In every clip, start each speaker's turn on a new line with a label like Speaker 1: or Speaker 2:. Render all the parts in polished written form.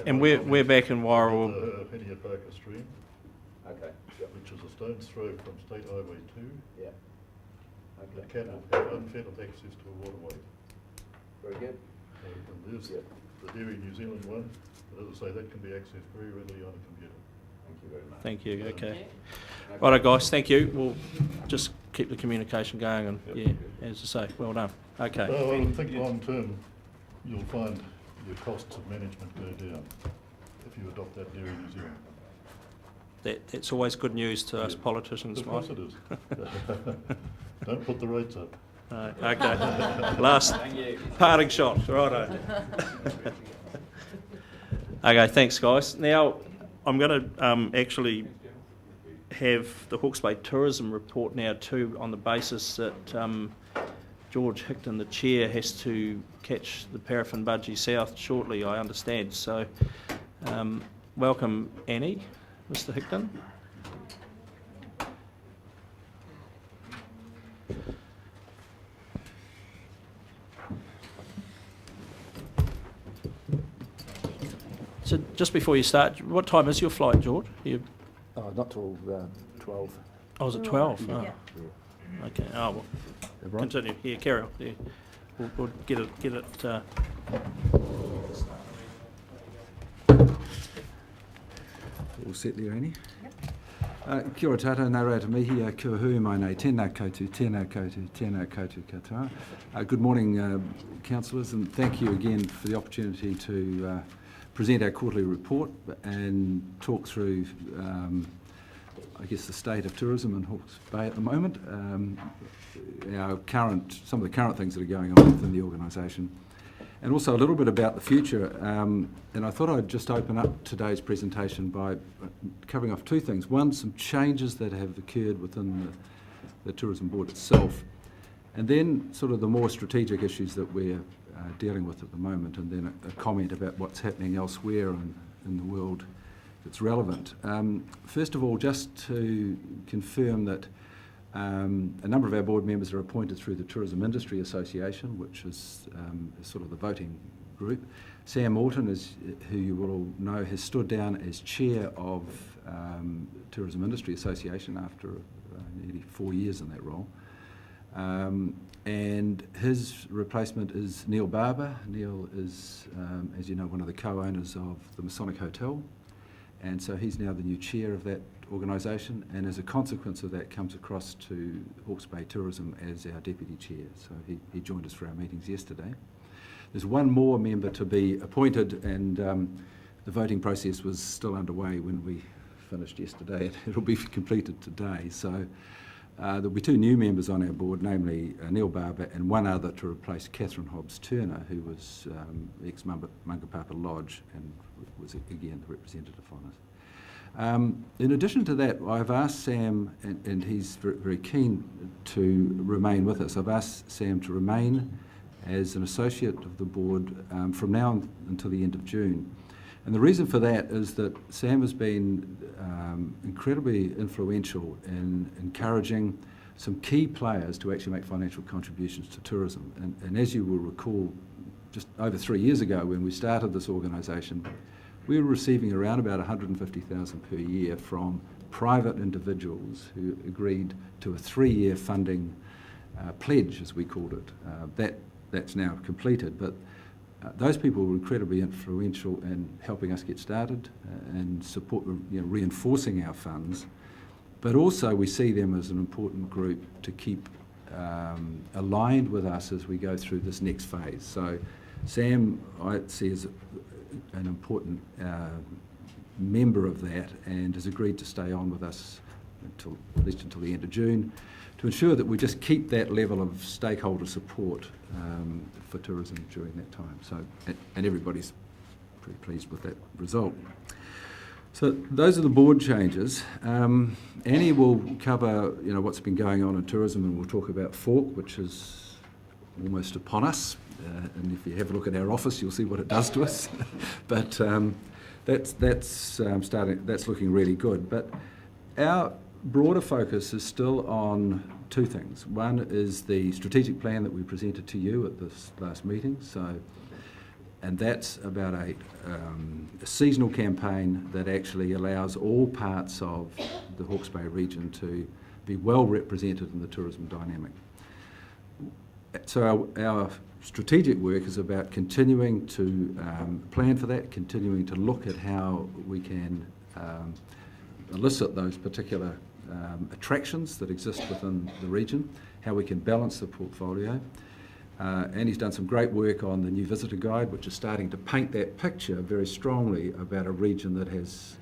Speaker 1: And we're back in Warrell.
Speaker 2: Hawke stream.
Speaker 3: Okay. Yep.
Speaker 2: Which is a stone's throw from State Highway 2.
Speaker 3: Yeah.
Speaker 2: That
Speaker 3: Okay.
Speaker 2: cannot have unfettered access to a waterway.
Speaker 3: Very good.
Speaker 2: And there's
Speaker 3: Yep.
Speaker 2: the Dairy New Zealand one, but as I say, that can be accessed very readily on a computer.
Speaker 3: Thank you very much.
Speaker 1: Thank you, okay.
Speaker 3: Okay.
Speaker 1: Righto guys, thank you. We'll just keep the communication going and
Speaker 2: Yep.
Speaker 1: yeah, as I say, well done. Okay.
Speaker 2: Well, I think long term, you'll find your costs of management go down if you adopt that Dairy New Zealand.
Speaker 1: That's always good news to us
Speaker 2: Yeah.
Speaker 1: politicians,
Speaker 2: Of course
Speaker 1: Mike.
Speaker 2: it is. Don't put the rates up.
Speaker 1: Okay. Last parting shot, righto. Okay, thanks guys. Now, I'm going to actually have the Hawke's Bay Tourism report now too, on the basis that George Hickton, the chair, has to catch the Paraffin Budgie South shortly, I understand. So, welcome Annie, Mr Hickton. So just before you start, what time is your flight, George?
Speaker 4: Not till 12.
Speaker 1: Oh, was it 12? Oh.
Speaker 5: Yeah.
Speaker 1: Okay. Oh, well,
Speaker 4: Everyone?
Speaker 1: continue. Yeah, carry on. Yeah. We'll get it.
Speaker 4: All set there, Annie? Kia ora tātou, nā rata mihi, kua hui mai nei, tēnā koutou, tēnā koutou, tēnā koutou katoa. Good morning, councillors, and thank you again for the opportunity to present our quarterly report and talk through, I guess, the state of tourism in Hawke's Bay at the moment, some of the current things that are going on within the organisation, and also a little bit about the future. And I thought I'd just open up today's presentation by covering off two things. One, some changes that have occurred within the Tourism Board itself, and then sort of the more strategic issues that we're dealing with at the moment, and then a comment about what's happening elsewhere in the world that's relevant. First of all, just to confirm that a number of our board members are appointed through the Tourism Industry Association, which is sort of the voting group. Sam Morton, who you will all know, has stood down as chair of Tourism Industry Association after nearly 4 years in that role. And his replacement is Neil Barber. Neil is, as you know, one of the co-owners of the Masonic Hotel, and so he's now the new chair of that organisation, and as a consequence of that comes across to Hawke's Bay Tourism as our deputy chair. So he joined us for our meetings yesterday. There's one more member to be appointed, and the voting process was still underway when we finished yesterday. It'll be completed today. So there'll be two new members on our board, namely Neil Barber and one other to replace Catherine Hobbs-Turner, who was ex-Mangapapa Lodge and was again the representative on us. In addition to that, I've asked Sam, and he's very, very keen to remain with us, I've asked Sam to remain as an associate of the board from now until the end of June. And the reason for that is that Sam has been incredibly influential in encouraging some key players to actually make financial contributions to tourism. And as you will recall, just over 3 years ago when we started this organisation, we were receiving around about $150,000 per year from private individuals who agreed to a 3-year funding pledge, as we called it. That's now completed, but those people were incredibly influential in helping us get started and support, reinforcing our funds. But also we see them as an important group to keep aligned with us as we go through this next phase. So Sam, I see as an important member of that, and has agreed to stay on with us at least until the end of June, to ensure that we just keep that level of stakeholder support for tourism during that time. So, and everybody's pretty pleased with that result. So those are the board changes. Annie will cover, what's been going on in tourism, and we'll talk about Hawke, which is almost upon us. And if you have a look at our office, you'll see what it does to us. But that's looking really good. But our broader focus is still on two things. One is the strategic plan that we presented to you at this last meeting. So And that's about a seasonal campaign that actually allows all parts of the Hawke's Bay region to be well represented in the tourism dynamic. So our strategic work is about continuing to plan for that, continuing to look at how we can elicit those particular attractions that exist within the region, how we can balance the portfolio. And he's done some great work on the new visitor guide, which is starting to paint that picture very strongly about a region that has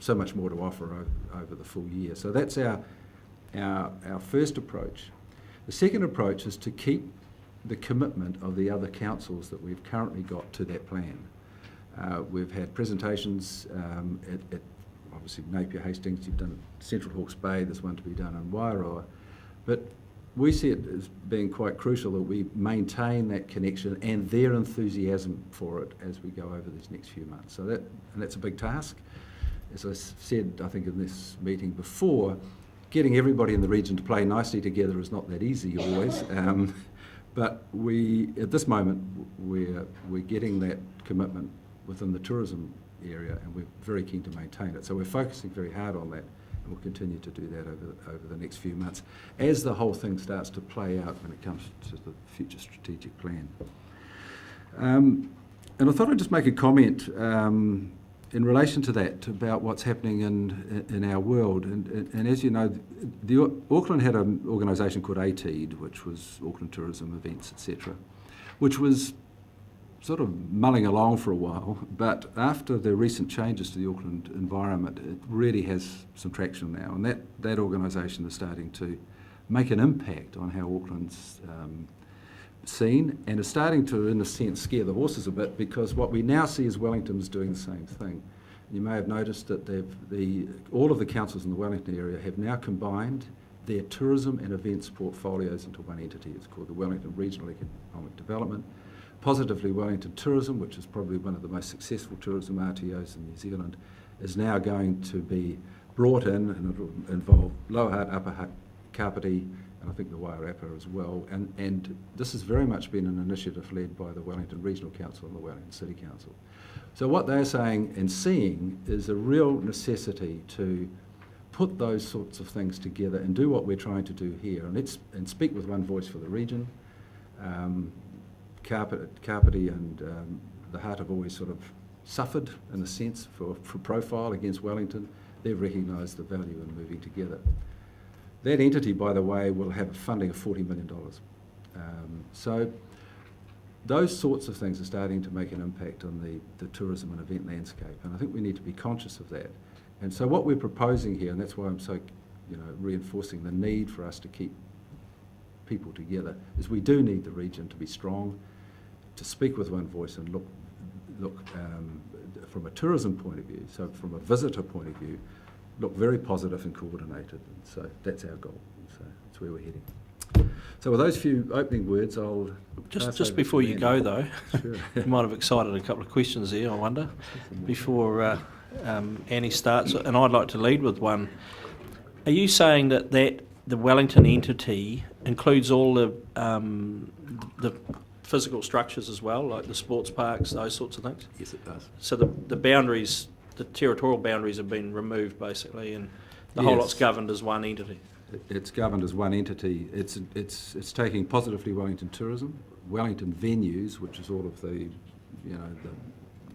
Speaker 4: so much more to offer over the full year. So that's our first approach. The second approach is to keep the commitment of the other councils that we've currently got to that plan. We've had presentations at obviously Napier Hastings, you've done Central Hawke's Bay, there's one to be done in Wairoa, but we see it as being quite crucial that we maintain that connection and their enthusiasm for it as we go over these next few months. So that's a big task. As I said, I think in this meeting before, getting everybody in the region to play nicely together is not that easy always. But at this moment, we're getting that commitment within the tourism area, and we're very keen to maintain it. So we're focusing very hard on that, and we'll continue to do that over the next few months as the whole thing starts to play out when it comes to the future strategic plan. And I thought I'd just make a comment in relation to that, about what's happening in our world. And as you know, Auckland had an organisation called ATEED, which was Auckland Tourism Events, etc., which was sort of mulling along for a while, but after the recent changes to the Auckland environment, it really has some traction now, and that organisation is starting to make an impact on how Auckland's seen, and is starting to, in a sense, scare the horses a bit, because what we now see is Wellington's doing the same thing. You may have noticed that all of the councils in the Wellington area have now combined their tourism and events portfolios into one entity. It's called the Wellington Regional Economic Development. Positively Wellington Tourism, which is probably one of the most successful tourism RTOs in New Zealand, is now going to be brought in, and it will involve Lower Hutt, Upper Hutt, Kapiti, and I think the Wairarapa as well. And this has very much been an initiative led by the Wellington Regional Council and the Wellington City Council. So what they're saying and seeing is a real necessity to put those sorts of things together and do what we're trying to do here, and speak with one voice for the region. Kapiti and the Hutt have always sort of suffered, in a sense, for profile against Wellington. They've recognised the value in moving together. That entity, by the way, will have a funding of $40 million. So those sorts of things are starting to make an impact on the tourism and event landscape, and I think we need to be conscious of that. And so what we're proposing here, and that's why I'm so reinforcing the need for us to keep people together, is we do need the region to be strong, to speak with one voice and look from a tourism point of view, so from a visitor point of view, look very positive and coordinated. And so that's our goal. So that's where we're heading. So with those few opening words, I'll
Speaker 1: just before you go though,
Speaker 4: sure.
Speaker 1: you might have excited a couple of questions there, I wonder, before Annie starts, and I'd like to lead with one. Are you saying that the Wellington entity includes all the physical structures as well, like the sports parks, those sorts of things?
Speaker 4: Yes, it does.
Speaker 1: So the boundaries, the territorial boundaries have been removed basically, and the whole lot's governed as one entity.
Speaker 4: It's governed as one entity. It's taking positively Wellington tourism, Wellington venues, which is all of the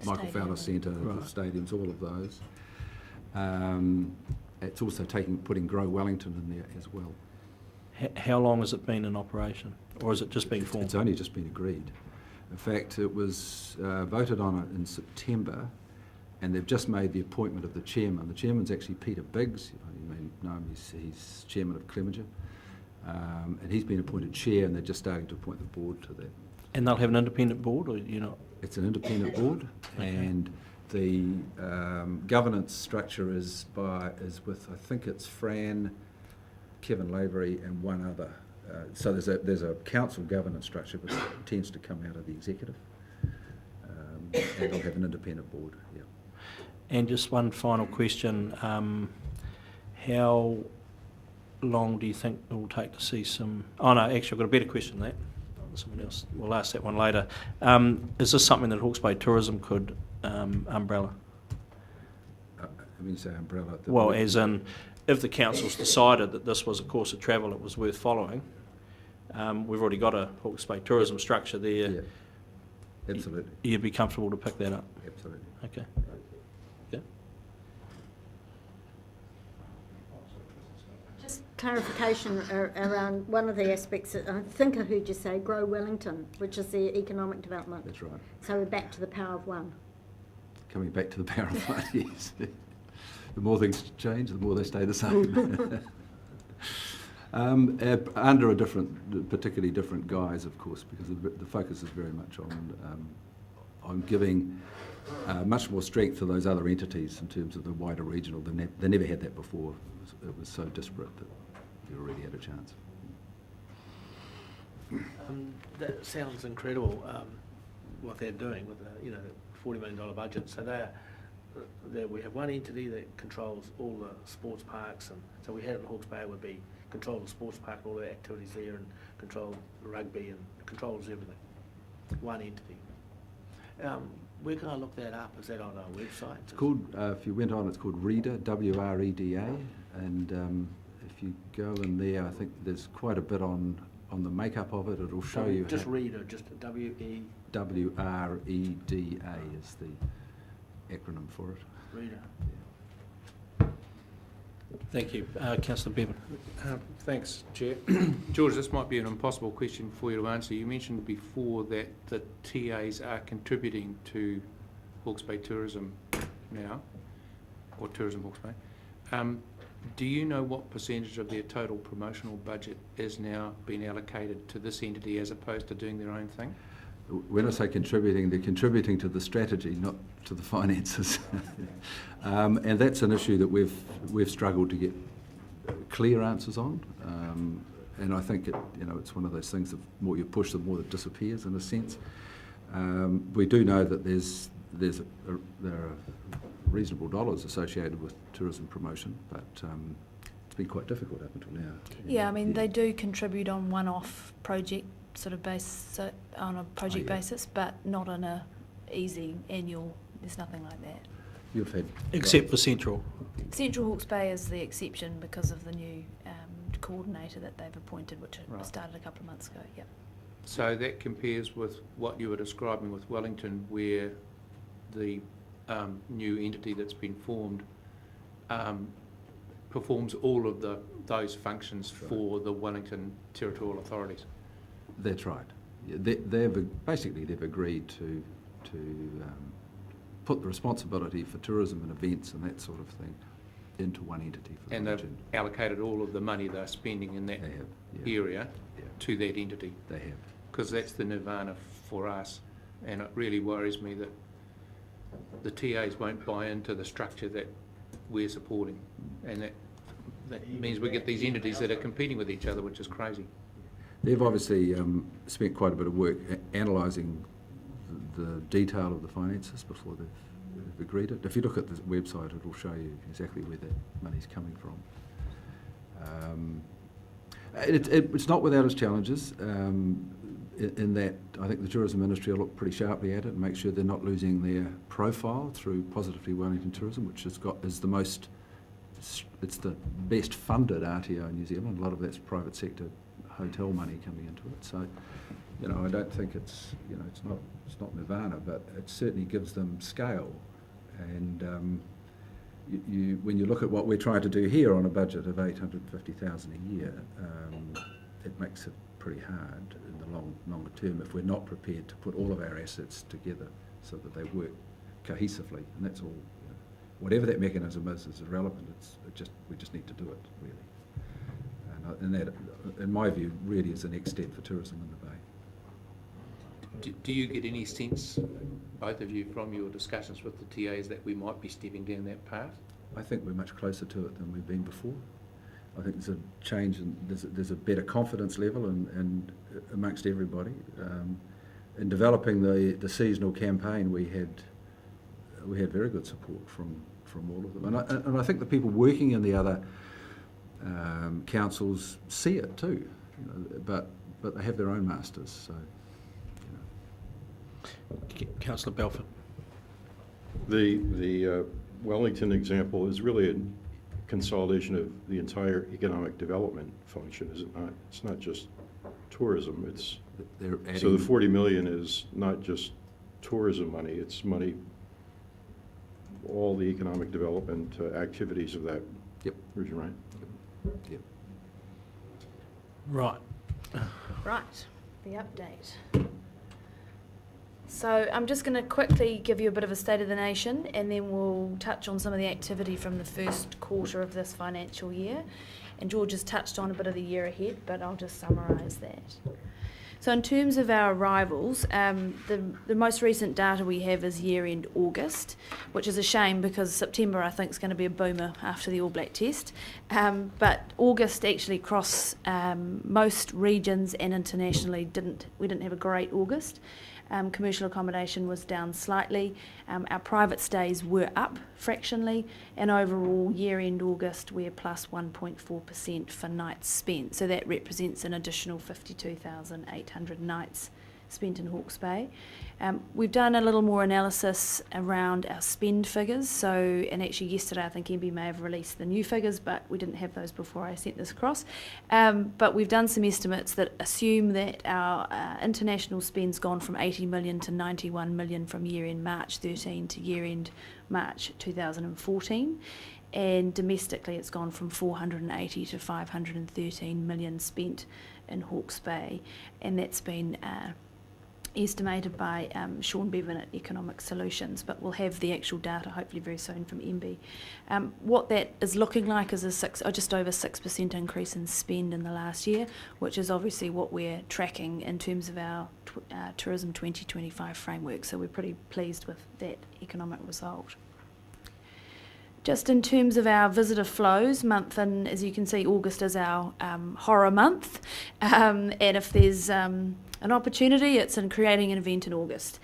Speaker 4: Michael Fowler Centre, the stadiums, all of those. It's also putting Grow Wellington in there as well.
Speaker 1: How long has it been in operation, or has it just been formed?
Speaker 4: It's only just been agreed. In fact, it was voted on in September, and they've just made the appointment of the chairman. The chairman's actually Peter Biggs. You may know him, he's chairman of Clemenger. And he's been appointed chair, and they're just starting to appoint the board to that.
Speaker 1: And they'll have an independent board, or you're not?
Speaker 4: It's an independent board, okay. And the governance structure is with, I think it's Fran, Kevin Lavery, and one other. So there's a council governance structure, but it tends to come out of the executive. And they'll have an independent board, yeah.
Speaker 1: And just one final question. How long do you think it will take to see some... Oh no, actually I've got a better question than that. someone else. We'll ask that one later. Is this something that Hawke's Bay Tourism could umbrella?
Speaker 4: When you say umbrella...
Speaker 1: Well, as in, if the council's decided that this was a course of travel that was worth following, we've already got a Hawke's Bay Tourism structure there.
Speaker 4: Yeah, absolutely.
Speaker 1: You'd be comfortable to pick that up?
Speaker 4: Absolutely.
Speaker 1: Okay. Yeah.
Speaker 5: Just clarification around one of the aspects, I think I heard you say grow Wellington, which is the economic development.
Speaker 4: That's right.
Speaker 5: So we're back to the power of one.
Speaker 4: Coming back to the power of one, yes. The more things change, the more they stay the same. Under a particularly different guise, of course, because the focus is very much on giving much more strength to those other entities in terms of the wider regional. They never had that before. It was so disparate that they already had a chance.
Speaker 6: That sounds incredible, what they're doing with the $40 million budget. So we have one entity that controls all the sports parks, and so we had it in Hawke's Bay would be control the sports park, all the activities there, and control the rugby and controls everything. One entity. Where can I look that up? Is that on our website?
Speaker 4: It's called, if you went on, it's called REDA, W-R-E-D-A, and if you go in there, I think there's quite a bit on the makeup of it. It'll show you.
Speaker 6: Just REDA, just W-E.
Speaker 4: W-R-E-D-A is the acronym for it.
Speaker 6: REDA.
Speaker 1: Thank you. Councillor Bevan.
Speaker 7: Thanks, Chair. George, this might be an impossible question for you to answer. You mentioned before that the TAs are contributing to Hawke's Bay Tourism now, or Tourism Hawke's Bay. Do you know what percentage of their total promotional budget is now being allocated to this entity as opposed to doing their own thing?
Speaker 4: When I say contributing, they're contributing to the strategy, not to the finances. And that's an issue that we've struggled to get clear answers on. And I think it's one of those things that the more you push, the more it disappears in a sense. We do know that there are reasonable dollars associated with tourism promotion, but it's been quite difficult up until now.
Speaker 8: Yeah, I mean, they do contribute on one-off project sort of on a project basis, but not on a easy annual. There's nothing like that.
Speaker 4: You've had
Speaker 1: Except for Central.
Speaker 8: Central Hawke's Bay is the exception because of the new coordinator that they've appointed, which started a couple of months ago. Yep.
Speaker 7: So that compares with what you were describing with Wellington, where the new entity that's been formed performs all of those functions for the Wellington territorial authorities.
Speaker 4: That's right. Yeah, they've agreed to put the responsibility for tourism and events and that sort of thing into one entity for
Speaker 7: and
Speaker 4: the
Speaker 7: they've
Speaker 4: region.
Speaker 7: allocated all of the money they're spending in that area to that entity.
Speaker 4: They have.
Speaker 7: Because that's the nirvana for us, and it really worries me that the TAs won't buy into the structure that we're supporting, and that means we get these entities that are competing with each other, which is crazy.
Speaker 4: They've obviously spent quite a bit of work analysing the detail of the finances before they've agreed it. If you look at the website, it'll show you exactly where that money's coming from. It's not without its challenges, in that I think the tourism industry will look pretty sharply at it and make sure they're not losing their profile through Positively Wellington Tourism, which it's the best funded RTO in New Zealand. A lot of that's private sector hotel money coming into it. So, I don't think it's not nirvana, but it certainly gives them scale. And when you look at what we're trying to do here on a budget of $850,000 a year, it makes it pretty hard in the longer term if we're not prepared to put all of our assets together so that they work cohesively. And that's all. Whatever that mechanism is irrelevant. We just need to do it really. And that, in my view, really is the next step for tourism in the Bay.
Speaker 7: Do you get any sense, both of you, from your discussions with the TAs that we might be stepping down that path?
Speaker 4: I think we're much closer to it than we've been before. I think there's a change and there's a better confidence level and amongst everybody. In developing the seasonal campaign, we had very good support from all of them, and I think the people working in the other councils see it too. But but they have their own masters, so,
Speaker 1: Councillor Belford.
Speaker 9: The Wellington example is really a consolidation of the entire economic development function, is it not? It's not just tourism, it's,
Speaker 4: they're adding...
Speaker 9: so the 40 million is not just tourism money, it's money, all the economic development activities of that
Speaker 4: Yep.
Speaker 9: region, right?
Speaker 4: Yep.
Speaker 1: Right.
Speaker 8: Right, the update. So I'm just going to quickly give you a bit of a state of the nation, and then we'll touch on some of the activity from the first quarter of this financial year. And George has touched on a bit of the year ahead, but I'll just summarise that. So in terms of our arrivals, the most recent data we have is year-end August, which is a shame because September I think is going to be a boomer after the All Black test. But August actually across most regions and internationally we didn't have a great August. Commercial accommodation was down slightly. Our private stays were up fractionally, and overall year-end August we're plus 1.4% for nights spent. So that represents an additional 52,800 nights spent in Hawke's Bay. We've done a little more analysis around our spend figures. So, and actually yesterday I think MB may have released the new figures, but we didn't have those before I sent this across. But we've done some estimates that assume that our international spend's gone from 80 million to 91 million from year-end March 13 to year-end March 2014. And domestically it's gone from 480 to 513 million spent in Hawke's Bay. And that's been estimated by Sean Bevan at Economic Solutions, but we'll have the actual data hopefully very soon from MB. What that is looking like is just over 6% increase in spend in the last year, which is obviously what we're tracking in terms of our Tourism 2025 framework, so we're pretty pleased with that economic result. Just in terms of our visitor flows, and as you can see, August is our horror month, and if there's an opportunity, it's in creating an event in August,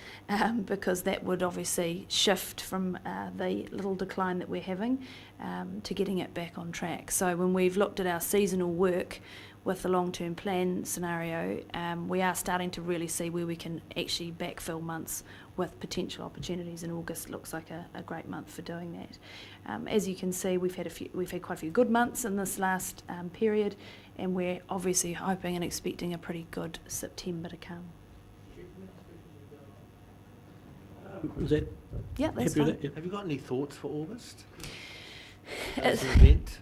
Speaker 8: because that would obviously shift from the little decline that we're having to getting it back on track. So when we've looked at our seasonal work with the long-term plan scenario, we are starting to really see where we can actually backfill months with potential opportunities, and August looks like a great month for doing that. As you can see, we've had quite a few good months in this last period, and we're obviously hoping and expecting a pretty good September to come.
Speaker 1: Is that
Speaker 8: Yeah, that's
Speaker 1: happy with
Speaker 8: fine.
Speaker 1: that? Yep.
Speaker 6: Have you got any thoughts for August
Speaker 8: It's-
Speaker 6: as an event?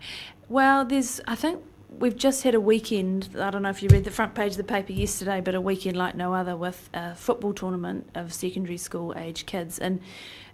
Speaker 8: Well, I think we've just had a weekend, I don't know if you read the front page of the paper yesterday, but a weekend like no other with a football tournament of secondary school age kids. And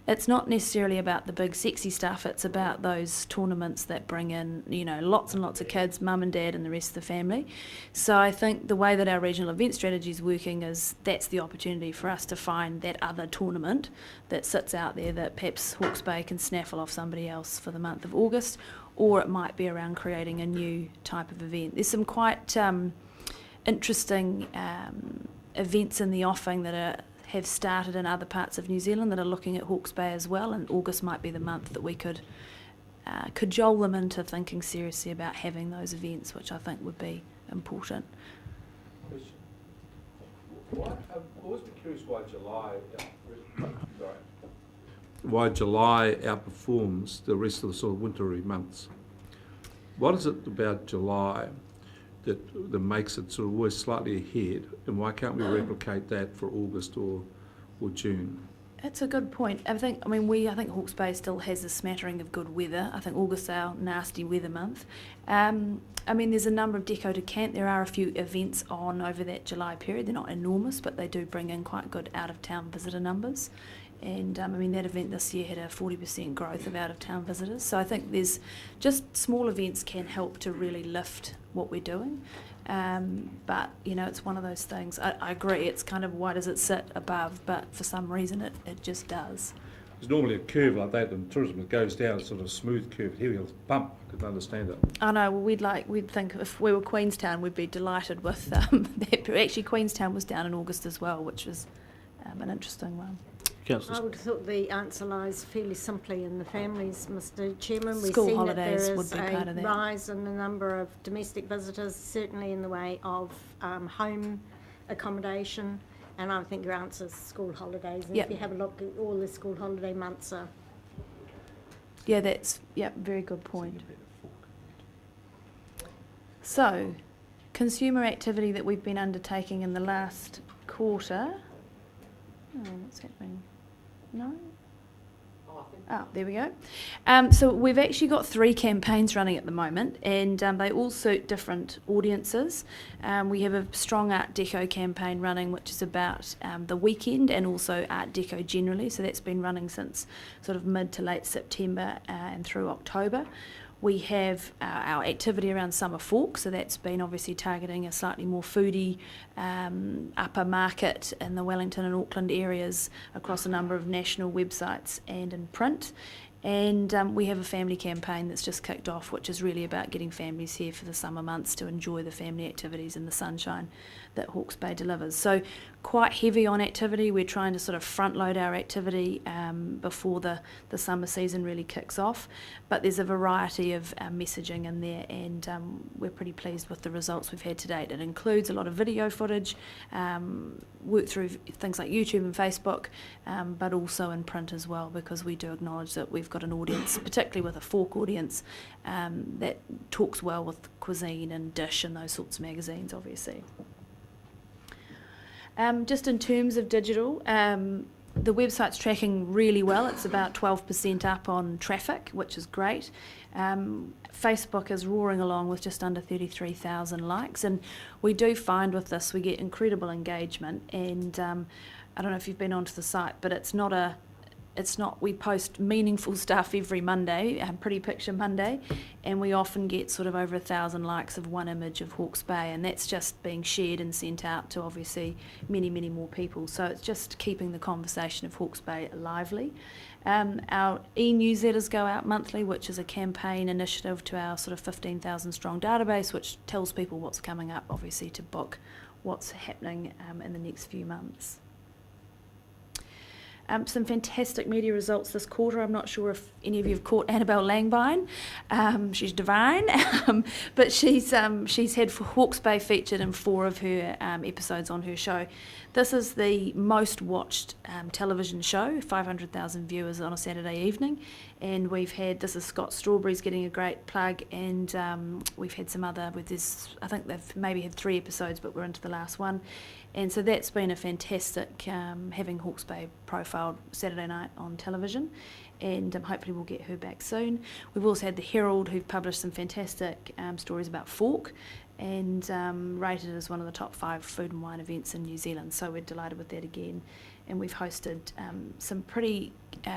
Speaker 8: it's not necessarily about the big sexy stuff, it's about those tournaments that bring in, lots and lots of kids, mum and dad and the rest of the family. So I think the way that our regional event strategy is working is that's the opportunity for us to find that other tournament that sits out there that perhaps Hawke's Bay can snaffle off somebody else for the month of August, or it might be around creating a new type of event. There's some quite interesting events in the offing that have started in other parts of New Zealand that are looking at Hawke's Bay as well, and August might be the month that we could cajole them into thinking seriously about having those events, which I think would be important.
Speaker 7: I've always been curious why July outperforms the rest of the sort of wintry months. What is it about July that makes it sort of always slightly ahead, and why can't we replicate that for August or June?
Speaker 8: It's a good point. I think Hawke's Bay still has a smattering of good weather. I think August's our nasty weather month. There's a number of Deco to Camp. There are a few events on over that July period. They're not enormous, but they do bring in quite good out-of-town visitor numbers. And that event this year had a 40% growth of out-of-town visitors. So I think there's just small events can help to really lift what we're doing. But it's one of those things. I agree, it's kind of why does it sit above, but for some reason it just does.
Speaker 7: There's normally a curve like that in tourism. It goes down, a sort of smooth curve. Here we'll bump. I could understand it.
Speaker 8: I know, well, we'd think if we were Queenstown, we'd be delighted with that. Actually, Queenstown was down in August as well, which was an interesting one.
Speaker 1: Councillor
Speaker 5: I would have thought the answer lies fairly simply in the families, Mr Chairman. We've
Speaker 8: School
Speaker 5: seen that
Speaker 8: holidays
Speaker 5: there
Speaker 8: would
Speaker 5: is
Speaker 8: be part of
Speaker 5: a
Speaker 8: that.
Speaker 5: rise in the number of domestic visitors, certainly in the way of home accommodation, and I think your answer is school holidays. And
Speaker 8: Yep.
Speaker 5: if you have a look, all the school holiday months are.
Speaker 8: Yeah, very good point. So, consumer activity that we've been undertaking in the last quarter. Oh, what's happening? No? Oh, there we go. So we've actually got 3 campaigns running at the moment, and they all suit different audiences. We have a strong Art Deco campaign running, which is about the weekend and also Art Deco generally. So that's been running since sort of mid to late September and through October. We have our activity around summer fork, so that's been obviously targeting a slightly more foodie upper market in the Wellington and Auckland areas across a number of national websites and in print. And we have a family campaign that's just kicked off, which is really about getting families here for the summer months to enjoy the family activities and the sunshine that Hawke's Bay delivers. So quite heavy on activity. We're trying to sort of front load our activity before the summer season really kicks off. But there's a variety of messaging in there, and we're pretty pleased with the results we've had to date. It includes a lot of video footage, work through things like YouTube and Facebook, but also in print as well, because we do acknowledge that we've got an audience, particularly with a fork audience, that talks well with cuisine and dish and those sorts of magazines, obviously. Just in terms of digital, the website's tracking really well. It's about 12% up on traffic, which is great. Facebook is roaring along with just under 33,000 likes, and we do find with this we get incredible engagement. And I don't know if you've been onto the site, but it's not we post meaningful stuff every Monday, Pretty Picture Monday, and we often get sort of over 1,000 likes of one image of Hawke's Bay, and that's just being shared and sent out to obviously many, many more people. So it's just keeping the conversation of Hawke's Bay lively. Our e-newsletters go out monthly, which is a campaign initiative to our sort of 15,000 strong database, which tells people what's coming up, obviously, to book what's happening in the next few months. Some fantastic media results this quarter. I'm not sure if any of you have caught Annabelle Langbein. She's divine, but she's had Hawke's Bay featured in 4 of her episodes on her show. This is the most watched television show, 500,000 viewers on a Saturday evening, and this is Scott Strawberry's getting a great plug, and we've had some other with this. I think they've maybe had 3 episodes, but we're into the last one. And so that's been a fantastic, having Hawke's Bay profiled Saturday night on television, and hopefully we'll get her back soon. We've also had the Herald, who've published some fantastic stories about fork, and rated as one of the top 5 food and wine events in New Zealand, so we're delighted with that again. And we've hosted some pretty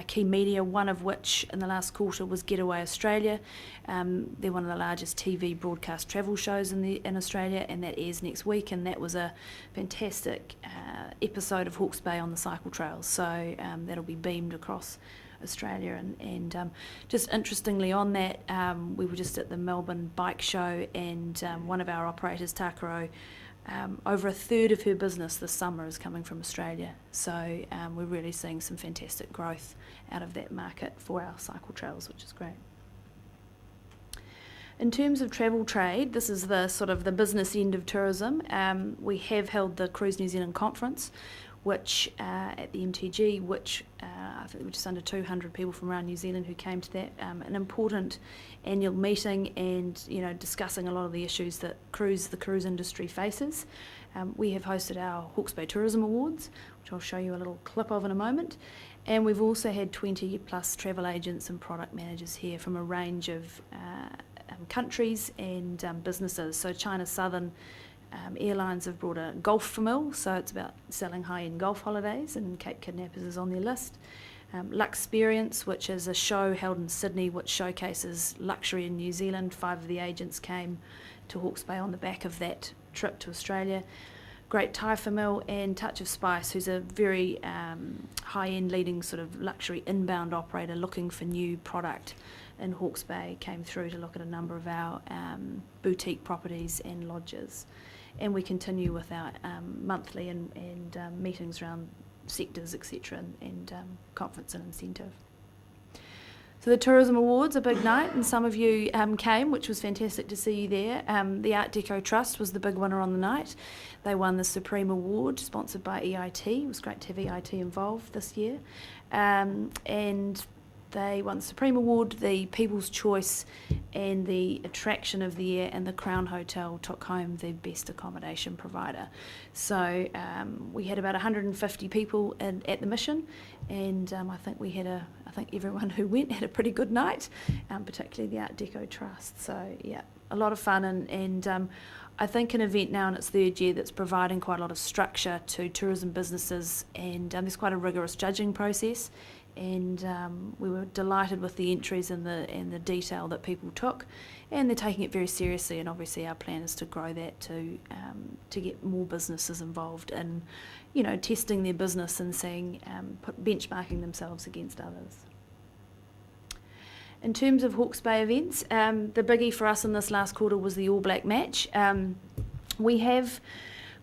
Speaker 8: key media, one of which in the last quarter was Getaway Australia. They're one of the largest TV broadcast travel shows in Australia, and that airs next week, and that was a fantastic episode of Hawke's Bay on the cycle trails, so that'll be beamed across Australia. And just interestingly on that, we were just at the Melbourne Bike Show, and one of our operators, Takaro, over 1/3 of her business this summer is coming from Australia, so we're really seeing some fantastic growth out of that market for our cycle trails, which is great. In terms of travel trade, this is the sort of the business end of tourism. We have held the Cruise New Zealand conference, which at the MTG, which I think there were just under 200 people from around New Zealand who came to that. An important annual meeting, and discussing a lot of the issues that the cruise industry faces. We have hosted our Hawke's Bay Tourism Awards, which I'll show you a little clip of in a moment. And we've also had 20 plus travel agents and product managers here from a range of countries and businesses. So China Southern Airlines have brought a golf famille, so it's about selling high-end golf holidays, and Cape Kidnappers is on their list. Luxperience, which is a show held in Sydney which showcases luxury in New Zealand. 5 of the agents came to Hawke's Bay on the back of that trip to Australia. Great Thai famille, and Touch of Spice, who's a very high-end leading sort of luxury inbound operator looking for new product in Hawke's Bay, came through to look at a number of our boutique properties and lodges. And we continue with our monthly and meetings around sectors, etc., and conference and incentive. So the Tourism Awards, a big night, and some of you came, which was fantastic to see you there. The Art Deco Trust was the big winner on the night. They won the Supreme Award, sponsored by EIT. It was great to have EIT involved this year. And they won the Supreme Award, the People's Choice, and the Attraction of the Year, and the Crown Hotel took home the Best Accommodation Provider. So we had about 150 people at the mission, and I think everyone who went had a pretty good night, particularly the Art Deco Trust. So yeah, a lot of fun, and I think an event now in its third year that's providing quite a lot of structure to tourism businesses, and there's quite a rigorous judging process. And we were delighted with the entries and the detail that people took, and they're taking it very seriously. And obviously, our plan is to grow that to get more businesses involved in, testing their business and seeing benchmarking themselves against others. In terms of Hawke's Bay events, the biggie for us in this last quarter was the All Black match. We have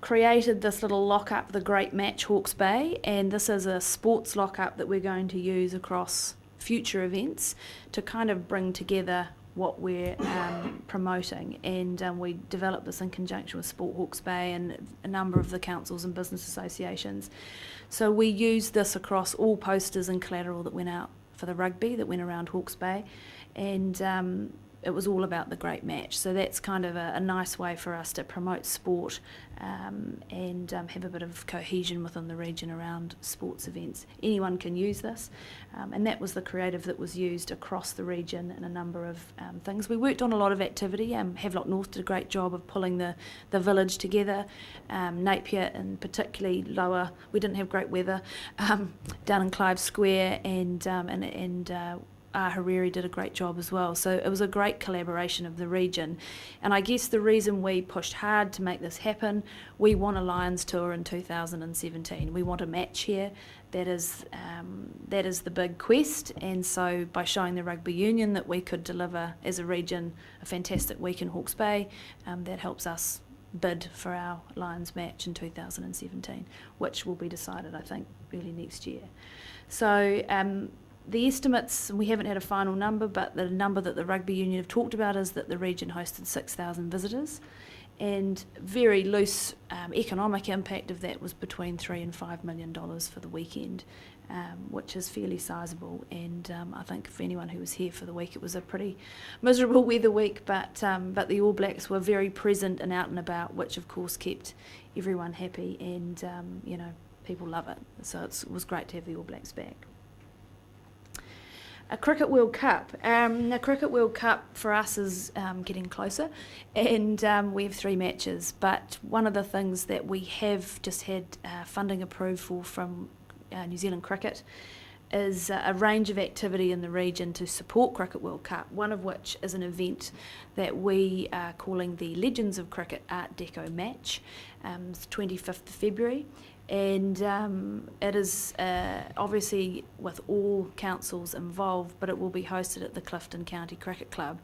Speaker 8: created this little lock-up, the Great Match Hawke's Bay, and this is a sports lock-up that we're going to use across future events to kind of bring together what we're promoting. And we developed this in conjunction with Sport Hawke's Bay and a number of the councils and business associations. So we used this across all posters and collateral that went out for the rugby that went around Hawke's Bay, and it was all about the Great Match. So that's kind of a nice way for us to promote sport and have a bit of cohesion within the region around sports events. Anyone can use this, and that was the creative that was used across the region in a number of things. We worked on a lot of activity. Havelock North did a great job of pulling the village together. Napier, and particularly lower, we didn't have great weather, down in Clive Square, and Hariri did a great job as well. So it was a great collaboration of the region. And I guess the reason we pushed hard to make this happen, we want a Lions tour in 2017. We want a match here. That is the big quest. And so by showing the Rugby Union that we could deliver as a region a fantastic week in Hawke's Bay, that helps us bid for our Lions match in 2017, which will be decided, I think, early next year. So the estimates, we haven't had a final number, but the number that the Rugby Union have talked about is that the region hosted 6,000 visitors, and very loose economic impact of that was between $3 and $5 million for the weekend, which is fairly sizable. And I think for anyone who was here for the week, it was a pretty miserable weather week, but the All Blacks were very present and out and about, which of course kept everyone happy, and people love it. So it was great to have the All Blacks back. A Cricket World Cup. The Cricket World Cup for us is getting closer, and we have 3 matches. But one of the things that we have just had funding approved for from New Zealand Cricket is a range of activity in the region to support Cricket World Cup, one of which is an event that we are calling the Legends of Cricket Art Deco Match. It's 25th of February. And it is obviously with all councils involved, but it will be hosted at the Clifton County Cricket Club.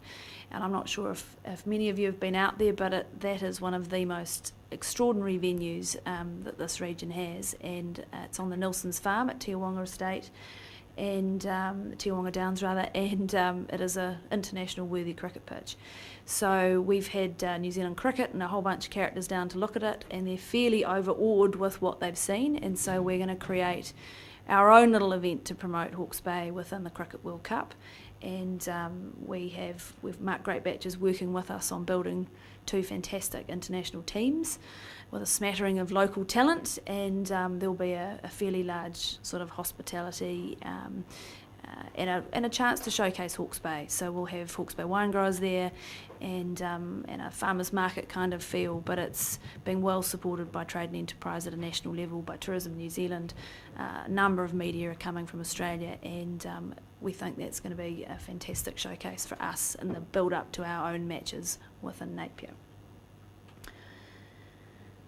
Speaker 8: And I'm not sure if many of you have been out there, but that is one of the most extraordinary venues that this region has. And it's on the Nilson's farm at Tiawonga Estate, and Tiawonga Downs rather, and it is an international worthy cricket pitch. So we've had New Zealand Cricket and a whole bunch of characters down to look at it, and they're fairly overawed with what they've seen, and so we're going to create our own little event to promote Hawke's Bay within the Cricket World Cup. And we've Mark Greatbatch is working with us on building 2 fantastic international teams with a smattering of local talent, and there'll be a fairly large sort of hospitality and a chance to showcase Hawke's Bay. So we'll have Hawke's Bay wine growers there, and a farmers market kind of feel, but it's being well supported by trade and enterprise at a national level, by Tourism New Zealand. A number of media are coming from Australia, and we think that's going to be a fantastic showcase for us in the build up to our own matches within Napier.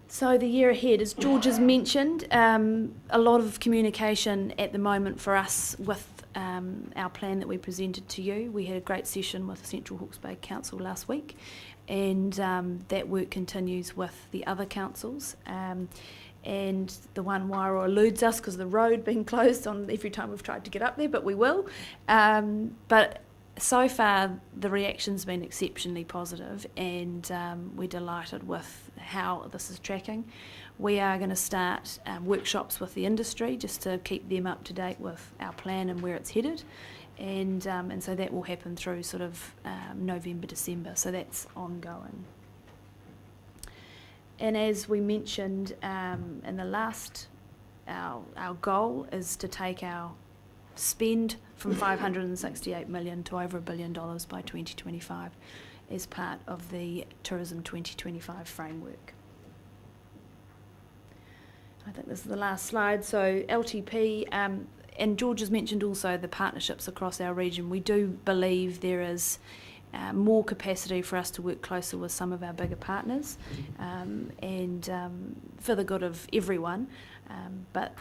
Speaker 8: So the year ahead, as George has mentioned, a lot of communication at the moment for us with our plan that we presented to you. We had a great session with the Central Hawke's Bay Council last week, and that work continues with the other councils. and the one Wairoa eludes us because of the road being closed on every time we've tried to get up there, but we will. But so far, the reaction's been exceptionally positive, and we're delighted with how this is tracking. We are going to start workshops with the industry just to keep them up to date with our plan and where it's headed, and so that will happen through sort of November, December. So that's ongoing. And as we mentioned in the last, our goal is to take our spend from 568 million to over $1 billion by 2025 as part of the Tourism 2025 framework. I think this is the last slide. So LTP, and George has mentioned also the partnerships across our region. We do believe there is more capacity for us to work closer with some of our bigger partners, and for the good of everyone, but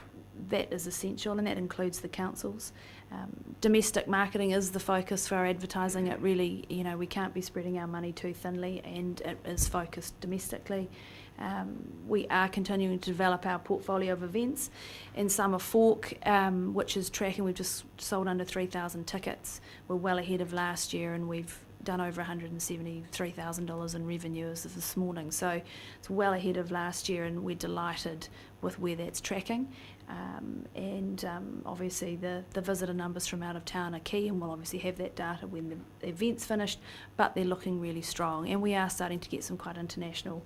Speaker 8: that is essential, and that includes the councils. Domestic marketing is the focus for our advertising. It really, we can't be spreading our money too thinly, and it is focused domestically. We are continuing to develop our portfolio of events, and Summer Hawke, which is tracking. We've just sold under 3,000 tickets. We're well ahead of last year, and we've done over $173,000 in revenue as of this morning. So it's well ahead of last year, and we're delighted with where that's tracking. Obviously the visitor numbers from out of town are key, and we'll obviously have that data when the event's finished, but they're looking really strong, and we are starting to get some quite international,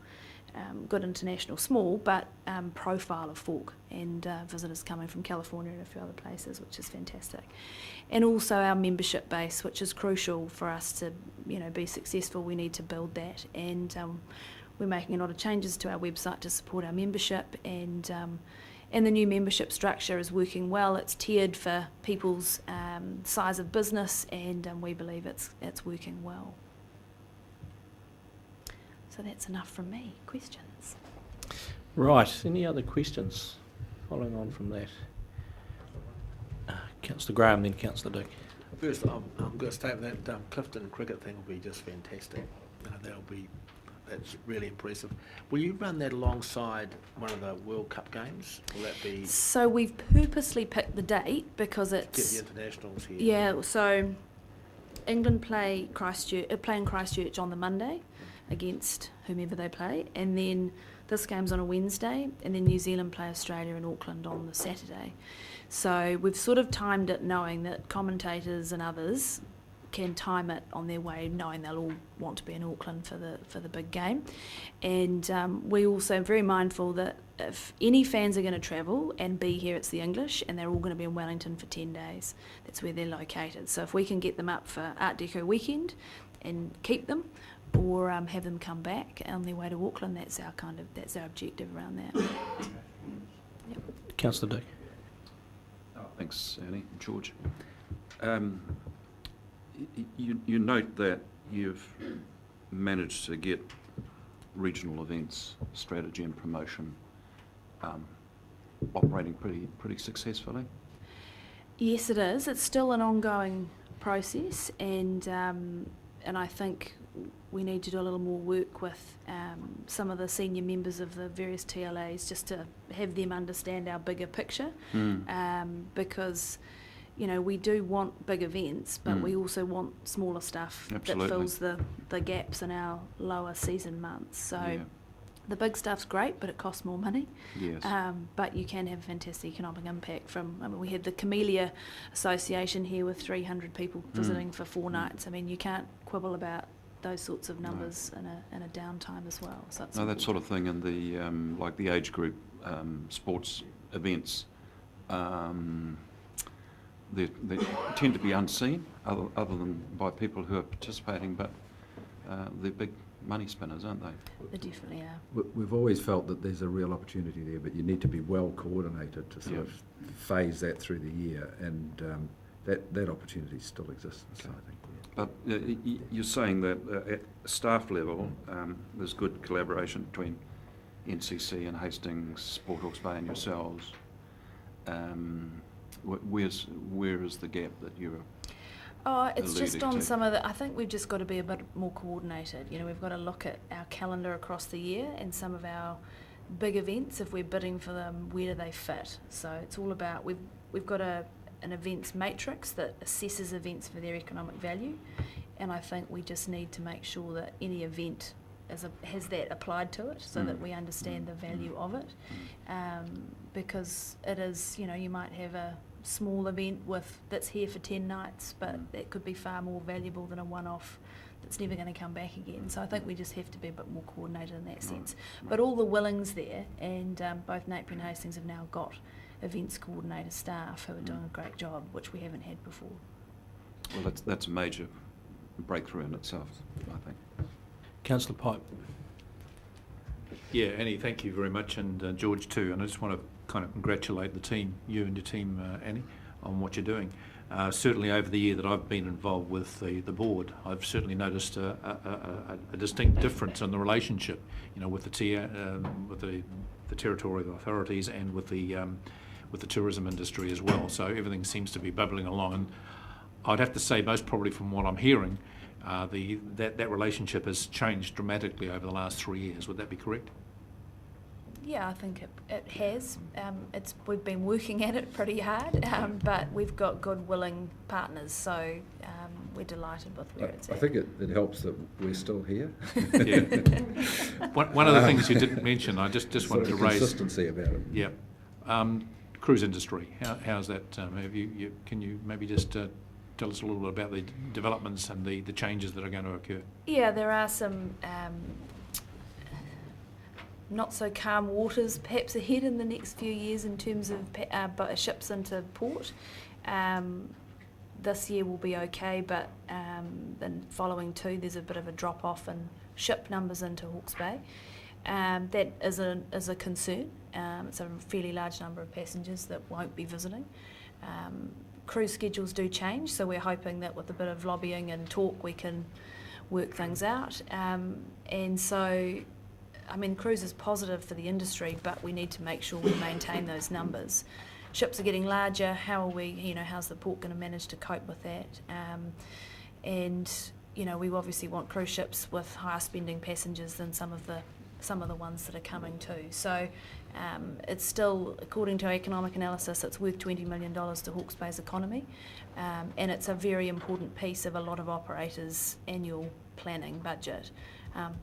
Speaker 8: good international, small, but profile of Hawke, and visitors coming from California and a few other places, which is fantastic. And also our membership base, which is crucial for us to, be successful. We need to build that, and we're making a lot of changes to our website to support our membership, and the new membership structure is working well. It's tiered for people's size of business, and we believe it's working well. So that's enough from me. Questions?
Speaker 1: Right, any other questions following on from that? Councillor Graham, then Councillor Dick.
Speaker 6: First, I'm going to state that Clifton cricket thing will be just fantastic. That's really impressive. Will you run that alongside one of the World Cup games? Will that be...
Speaker 8: So we've purposely picked the date because it's...
Speaker 6: Get the internationals here.
Speaker 8: Yeah, so England play in Christchurch on the Monday against whomever they play, and then this game's on a Wednesday, and then New Zealand play Australia in Auckland on the Saturday. So we've sort of timed it knowing that commentators and others can time it on their way, knowing they'll all want to be in Auckland for the big game. And we also are very mindful that if any fans are going to travel and be here, it's the English, and they're all going to be in Wellington for 10 days. That's where they're located. So if we can get them up for Art Deco weekend and keep them, or have them come back on their way to Auckland, that's our objective around that. Yep.
Speaker 1: Councillor Dick.
Speaker 4: Thanks, Annie. George. You note that you've managed to get regional events strategy and promotion operating pretty successfully.
Speaker 8: Yes, it is. It's still an ongoing process, and I think we need to do a little more work with some of the senior members of the various TLAs just to have them understand our bigger picture, because we do want big events, but we also want smaller stuff. Absolutely. That fills the gaps in our lower season months. So the big stuff's great, but it costs more money. Yes. But you can have a fantastic economic impact from, we had the Camellia Association here with 300 people visiting for 4 nights. You can't quibble about those sorts of numbers in a downtime as well. So it's
Speaker 4: that sort of thing in the like the age group sports events. They tend to be unseen, other than by people who are participating, but they're big money spinners, aren't they?
Speaker 8: They definitely are.
Speaker 4: We've always felt that there's a real opportunity there, but you need to be well coordinated to sort of phase that through the year, and that opportunity still exists. So I think. But you're saying that at staff level, there's good collaboration between NCC and Hastings, Sport Hawke's Bay and yourselves. Where is the gap that you're...
Speaker 8: It's just on some of the... I think we've just got to be a bit more coordinated. We've got to look at our calendar across the year and some of our big events, if we're bidding for them, where do they fit? So it's all about, we've got an events matrix that assesses events for their economic value, and I think we just need to make sure that any event has that applied to it, so that we understand the value of it, because it is, you might have a small event that's here for 10 nights, but that could be far more valuable than a one-off that's never going to come back again. So I think we just have to be a bit more coordinated in that sense. But all the willing's there, and both Napier and Hastings have now got events coordinator staff who are doing a great job, which we haven't had before.
Speaker 4: Well, that's a major breakthrough in itself, I think.
Speaker 1: Councillor Pipe.
Speaker 7: Yeah, Annie, thank you very much, and George too. And I just want to kind of congratulate the team, you and your team, Annie, on what you're doing. Certainly over the year that I've been involved with the board, I've certainly noticed a distinct difference in the relationship, with the territorial authorities and with the tourism industry as well. So everything seems to be bubbling along, and I'd have to say, most probably from what I'm hearing, that relationship has changed dramatically over the last 3 years. Would that be correct?
Speaker 8: Yeah, I think it has. We've been working at it pretty hard, but we've got good, willing partners, so we're delighted with where it's at.
Speaker 4: I think it helps that we're still here.
Speaker 7: Yeah. One of the things you didn't mention, I just wanted to raise.
Speaker 4: Consistency about it.
Speaker 7: Yeah. Cruise industry. How's that? Can you maybe just tell us a little bit about the developments and the changes that are going to occur?
Speaker 8: Yeah, there are some not so calm waters perhaps ahead in the next few years in terms of ships into port. This year will be okay, but then following two, there's a bit of a drop off in ship numbers into Hawke's Bay. That is a concern. It's a fairly large number of passengers that won't be visiting. Cruise schedules do change, so we're hoping that with a bit of lobbying and talk we can work things out. And so, cruise is positive for the industry, but we need to make sure we maintain those numbers. Ships are getting larger. How are we, how's the port going to manage to cope with that? And we obviously want cruise ships with higher spending passengers than some of the ones that are coming too. So it's still, according to economic analysis, it's worth $20 million to Hawke's Bay's economy, and it's a very important piece of a lot of operators' annual planning budget.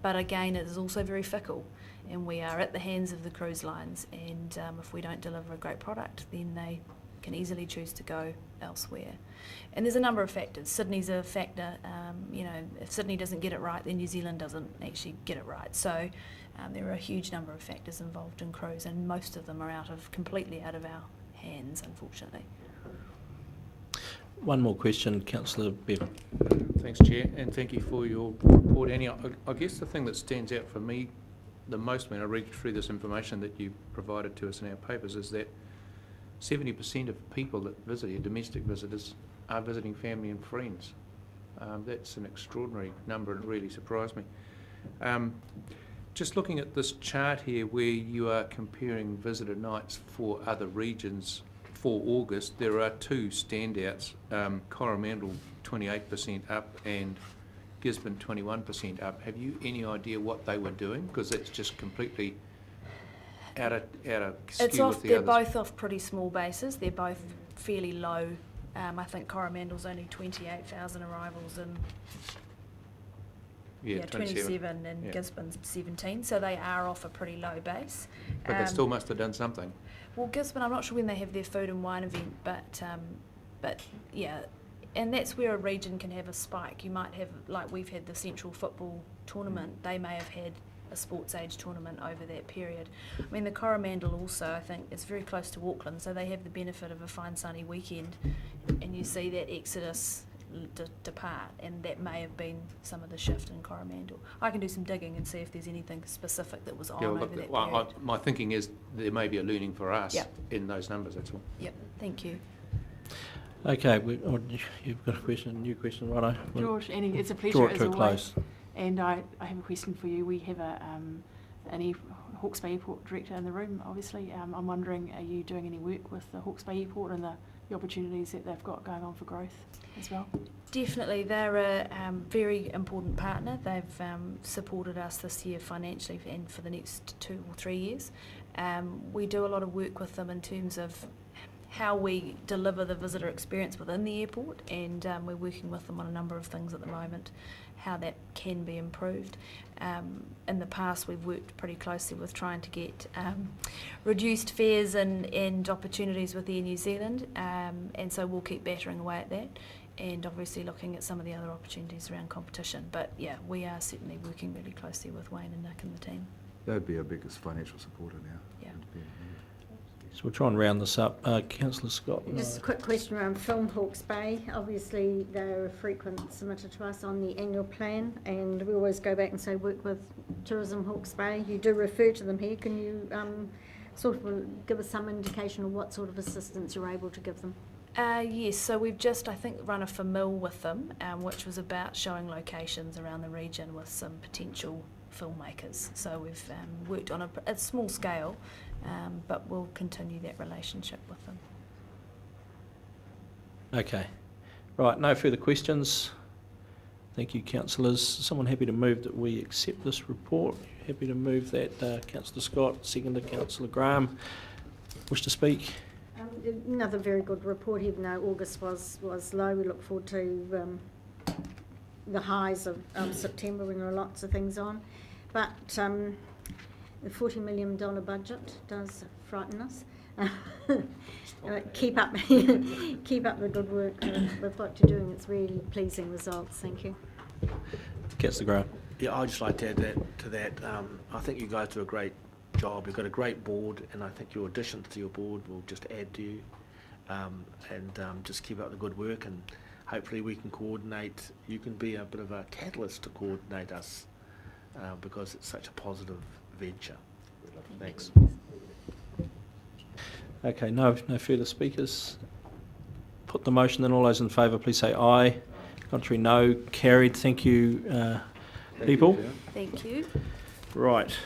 Speaker 8: But again, it is also very fickle, and we are at the hands of the cruise lines, and if we don't deliver a great product, then they can easily choose to go elsewhere. And there's a number of factors. Sydney's a factor. If Sydney doesn't get it right, then New Zealand doesn't actually get it right. So there are a huge number of factors involved in cruise, and most of them are completely out of our hands, unfortunately.
Speaker 1: One more question, Councillor Bevan.
Speaker 7: Thanks, Chair, and thank you for your report, Annie. I guess the thing that stands out for me the most when I read through this information that you provided to us in our papers is that 70% of people that visit here, domestic visitors, are visiting family and friends. That's an extraordinary number, and it really surprised me. Just looking at this chart here where you are comparing visitor nights for other regions for August, there are two standouts, Coromandel 28% up and Gisborne 21% up. Have you any idea what they were doing? Because that's just completely out of skew with the
Speaker 8: they're
Speaker 7: others.
Speaker 8: both off pretty small bases. They're both fairly low. I think Coromandel's only 28,000 arrivals and 27 and Gisborne's 17, so they are off a pretty low base.
Speaker 7: But they still must have done something.
Speaker 8: Well, Gisborne, I'm not sure when they have their food and wine event, but yeah, and that's where a region can have a spike. You might have, like we've had the Central Football Tournament, they may have had a sports age tournament over that period. The Coromandel also, I think, is very close to Auckland, so they have the benefit of a fine sunny weekend, and you see that exodus depart, and that may have been some of the shift in Coromandel. I can do some digging and see if there's anything specific that was on over that period.
Speaker 7: My thinking is there may be a learning for us in those numbers, that's all.
Speaker 8: Yep, thank you.
Speaker 1: Okay, you've got a new question, righto.
Speaker 10: George, Annie, it's a pleasure
Speaker 1: Draw it
Speaker 10: as
Speaker 1: to a
Speaker 10: always.
Speaker 1: close.
Speaker 10: And I have a question for you. We have an Hawke's Bay Airport director in the room, obviously. I'm wondering, are you doing any work with the Hawke's Bay Airport and the opportunities that they've got going on for growth as well?
Speaker 8: Definitely, they're a very important partner. They've supported us this year financially and for the next 2 or 3 years. We do a lot of work with them in terms of how we deliver the visitor experience within the airport, and we're working with them on a number of things at the moment, how that can be improved. In the past, we've worked pretty closely with trying to get reduced fares and opportunities with Air New Zealand, and so we'll keep battering away at that, and obviously looking at some of the other opportunities around competition. But yeah, we are certainly working really closely with Wayne and Nick and the team.
Speaker 4: They'd be our biggest financial supporter now.
Speaker 8: Yeah.
Speaker 1: So we'll try and round this up. Councillor Scott?
Speaker 5: Just a quick question around Film Hawke's Bay. Obviously, they're a frequent submitter to us on the annual plan, and we always go back and say work with Tourism Hawke's Bay. You do refer to them here. Can you sort of give us some indication of what sort of assistance you're able to give them?
Speaker 8: Yes, so we've just, I think, run a FAMIL with them, which was about showing locations around the region with some potential filmmakers. So we've worked on a small scale, but we'll continue that relationship with them.
Speaker 1: Okay. Right, no further questions. Thank you, councillors. Someone happy to move that we accept this report? Happy to move that, Councillor Scott, seconded Councillor Graham. Wish to speak?
Speaker 5: Another very good report, even though August was low. We look forward to the highs of September when there are lots of things on. But the $40 million budget does frighten us. Keep up the good work with what you're doing. It's really pleasing results. Thank you.
Speaker 1: Councillor Graham.
Speaker 6: Yeah, I'd just like to add to that. I think you guys do a great job. You've got a great board, and I think your additions to your board will just add to you. Just keep up the good work, and hopefully we can coordinate. You can be a bit of a catalyst to coordinate us because it's such a positive venture. Thanks.
Speaker 1: Okay, no further speakers. Put the motion, then all those in favour please say aye. Contrary, no. Carried. Thank you, people.
Speaker 8: Thank you.
Speaker 1: Right.